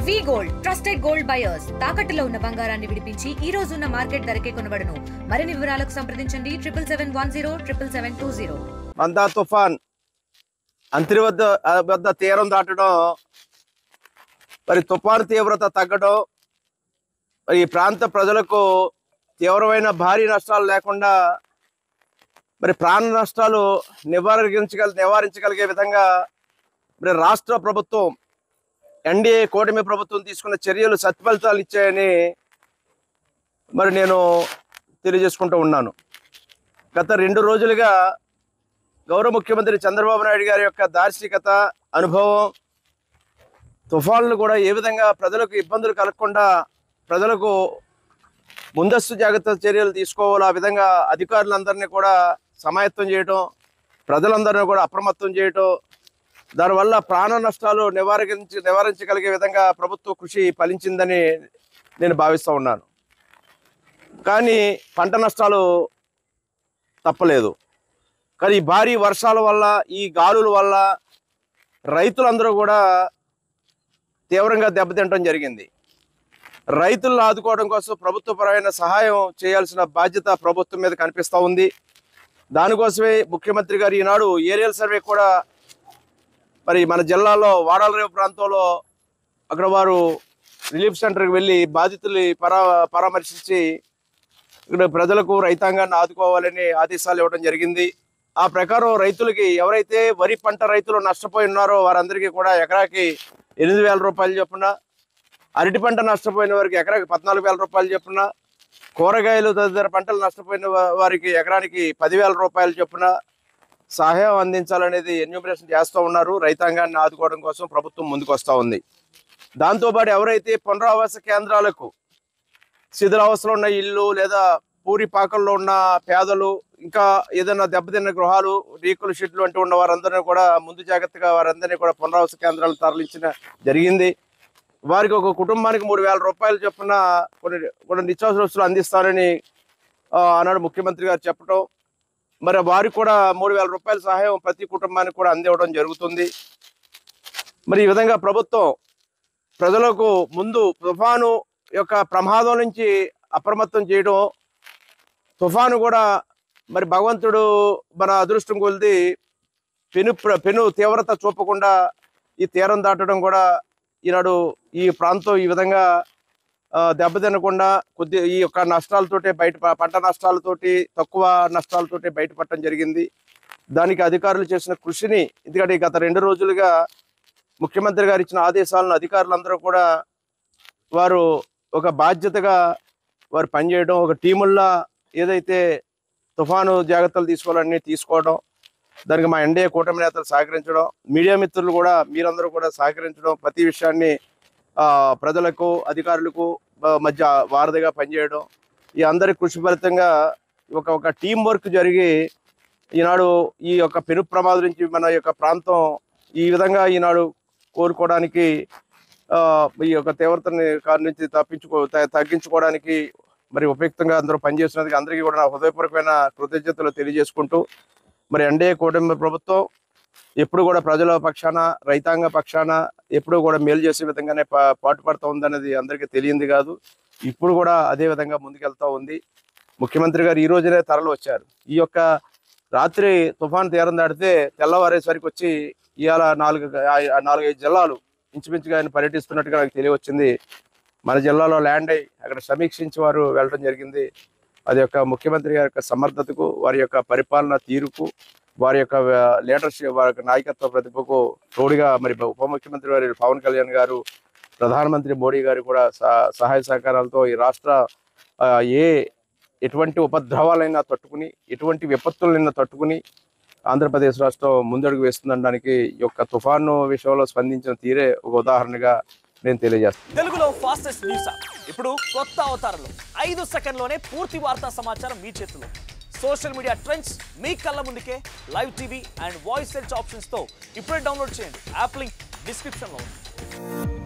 వి gold trusted gold buyers తాకట్టులో ఉన్న బంగారాన్ని విడిపించి ఈ రోజు ఉన్న మార్కెట్ ధరకే కొనబడును. మరిన్ని వివరాలకు సంప్రదించండి 77107720. మందా తుఫాన్ అంతరి వద్ద తీరం దాటడం, మరి తుఫాను తీవ్రత తగ్గడం, మరి ఈ ప్రాంత ప్రజలకు తీవ్రమైన భారీ నష్టాలు లేకుండా మరి ప్రాణ నష్టాలు నివారించగలిగే విధంగా మరి రాష్ట్ర ప్రభుత్వం ఎన్డీఏ కూటమి ప్రభుత్వం తీసుకున్న చర్యలు సత్ఫలితాలు ఇచ్చాయని మరి నేను తెలియజేసుకుంటూ ఉన్నాను. గత 2 రోజులుగా గౌరవ ముఖ్యమంత్రి చంద్రబాబు నాయుడు గారి యొక్క దార్శనికత, అనుభవం, తుఫాన్లు కూడా ఏ విధంగా ప్రజలకు ఇబ్బందులు కలగకుండా ప్రజలకు ముందస్తు జాగ్రత్త చర్యలు తీసుకోవాలి, ఆ విధంగా అధికారులందరినీ కూడా సమాయత్తం చేయటం, ప్రజలందరినీ కూడా అప్రమత్తం చేయటం, దానివల్ల ప్రాణ నష్టాలు నివారించగలిగే విధంగా ప్రభుత్వ కృషి ఫలించిందని నేను భావిస్తూ ఉన్నాను. కానీ పంట నష్టాలు తప్పలేదు. కానీ ఈ భారీ వర్షాల వల్ల, ఈ గాలుల వల్ల రైతులందరూ కూడా తీవ్రంగా దెబ్బతింటం జరిగింది. రైతులను ఆదుకోవడం కోసం ప్రభుత్వపరమైన సహాయం చేయాల్సిన బాధ్యత ప్రభుత్వం మీద కనిపిస్తూ ఉంది. దానికోసమే ముఖ్యమంత్రి గారు ఈనాడు ఏరియల్ సర్వే కూడా మరి మన జిల్లాలో వాడాలరేవు ప్రాంతంలో అక్కడ వారు రిలీఫ్ సెంటర్కి వెళ్ళి బాధితుల్ని పరామర్శించి ఇక్కడ ప్రజలకు, రైతాంగాన్ని ఆదుకోవాలని ఆదేశాలు ఇవ్వడం జరిగింది. ఆ ప్రకారం రైతులకి, ఎవరైతే వరి పంట రైతులు నష్టపోయి ఉన్నారో వారందరికీ కూడా ఎకరాకి 8,000 రూపాయలు చొప్పున, అరటి పంట నష్టపోయిన వారికి ఎకరాకి 14,000 రూపాయలు చొప్పున, కూరగాయలు తదితర పంటలు నష్టపోయిన వారికి ఎకరానికి 10,000 రూపాయలు చొప్పున సహాయం అందించాలనేది ఎన్యూమరేషన్ చేస్తూ ఉన్నారు. రైతాంగాన్ని ఆదుకోవడం కోసం ప్రభుత్వం ముందుకు వస్తూ ఉంది. దాంతోపాటు ఎవరైతే పునరావాస కేంద్రాలకు, శిథిలావస్థలో ఉన్న ఇల్లు లేదా పూరి పాకల్లో ఉన్న పేదలు, ఇంకా ఏదైనా దెబ్బతిన్న గృహాలు, రీకుల షెడ్లు అంటూ ఉన్న వారందరినీ కూడా ముందు జాగ్రత్తగా వారందరినీ కూడా పునరావాస కేంద్రాలు తరలించిన జరిగింది. వారికి ఒక కుటుంబానికి 3,000 రూపాయలు చొప్పున కొన్ని నిత్యావసర వస్తువులు అందిస్తారని ఆనాడు ముఖ్యమంత్రి గారు చెప్పడం, మరి వారికి కూడా 3,000 రూపాయల సహాయం ప్రతి కుటుంబానికి కూడా అందివ్వడం జరుగుతుంది. మరి ఈ విధంగా ప్రభుత్వం ప్రజలకు ముందు తుఫాను యొక్క ప్రమాదం నుంచి అప్రమత్తం చేయడం, తుఫాను కూడా మరి భగవంతుడు మన అదృష్టం కొలిది పెను తీవ్రత చూపకుండా ఈ తీరం దాటడం కూడా ఈనాడు ఈ ప్రాంతం ఈ విధంగా దెబ్బతినకుండా ఈ యొక్క నష్టాలతోటి పంట నష్టాలతోటి, తక్కువ నష్టాలతోటి బయటపడటం జరిగింది. దానికి అధికారులు చేసిన కృషిని, ఎందుకంటే గత 2 రోజులుగా ముఖ్యమంత్రి గారు ఇచ్చిన ఆదేశాలను అధికారులందరూ కూడా వారు ఒక బాధ్యతగా వారు పనిచేయడం, ఒక టీముల్లా ఏదైతే తుఫాను జాగ్రత్తలు తీసుకోవాలన్నీ తీసుకోవడం, దానికి మా ఎన్డీఏ కూటమి నేతలు సహకరించడం, మీడియా మిత్రులు కూడా మీరందరూ కూడా సహకరించడం, ప్రతి విషయాన్ని ప్రజలకు, అధికారులకు మధ్య వారధిగా పనిచేయడం, ఈ అందరి కృషి ఫలితంగా ఒక టీం వర్క్ జరిగి ఈనాడు ఈ యొక్క పెను ప్రమాదం నుంచి మన యొక్క ప్రాంతం ఈ విధంగా ఈనాడు కోరుకోవడానికి, ఈ యొక్క తీవ్రతని నుంచి తగ్గించుకోవడానికి మరి ఉపయుక్తంగా అందరూ పనిచేస్తున్నందుకు అందరికీ కూడా నా హృదయపూర్వకమైన కృతజ్ఞతలు తెలియజేసుకుంటూ, మరి ఎన్డీఏ కూటమి ప్రభుత్వం ఎప్పుడు కూడా ప్రజల పక్షాన, రైతాంగ పక్షాన ఎప్పుడు కూడా మేలు చేసే విధంగానే పాటుపడుతూ ఉందనేది అందరికీ తెలియంది కాదు. ఇప్పుడు కూడా అదే విధంగా ముందుకెళ్తూ ఉంది. ముఖ్యమంత్రి గారు ఈ రోజునే తరలి వచ్చారు. ఈ యొక్క రాత్రి తుఫాను తీరం దాటితే తెల్లవారేసరికి వచ్చి ఇవాళ 4-5 జిల్లాలు ఇంచుమించుగా ఆయన పర్యటిస్తున్నట్టుగా నాకు తెలియవచ్చింది. మన జిల్లాలో ల్యాండ్ అయ్యి అక్కడ సమీక్షించి వారు వెళ్ళడం జరిగింది. అది యొక్క ముఖ్యమంత్రి గారి యొక్క సమర్థతకు, వారి యొక్క పరిపాలన తీరుకు, వారి యొక్క లీడర్షిప్, వారి యొక్క నాయకత్వ ప్రతిభకు తోడుగా మరి ఉప ముఖ్యమంత్రి వారి పవన్ కళ్యాణ్ గారు, ప్రధానమంత్రి మోడీ గారు కూడా సహాయ సహకారాలతో ఈ రాష్ట్ర ఎటువంటి ఉపద్రవాలైనా తట్టుకుని, ఎటువంటి విపత్తులైనా తట్టుకుని ఆంధ్రప్రదేశ్ రాష్ట్రం ముందడుగు వేస్తుందనడానికి ఈ యొక్క తుఫాను విషయంలో స్పందించిన తీరే ఒక ఉదాహరణగా నేను తెలియజేస్తాను. తెలుగులో ఫాస్టెస్ట్ న్యూస్ ఇప్పుడు కొత్త అవతారంలో 5 సెకండ్లోనే పూర్తి వార్తా సమాచారం మీ చేతిలో. సోషల్ మీడియా ట్రెండ్స్ మీ కళ్ళ ముందుకే live TV and voice search options తో ఇప్పుడే డౌన్లోడ్ చేయండి. యాప్ లింక్ డిస్క్రిప్షన్ లో ఉంది.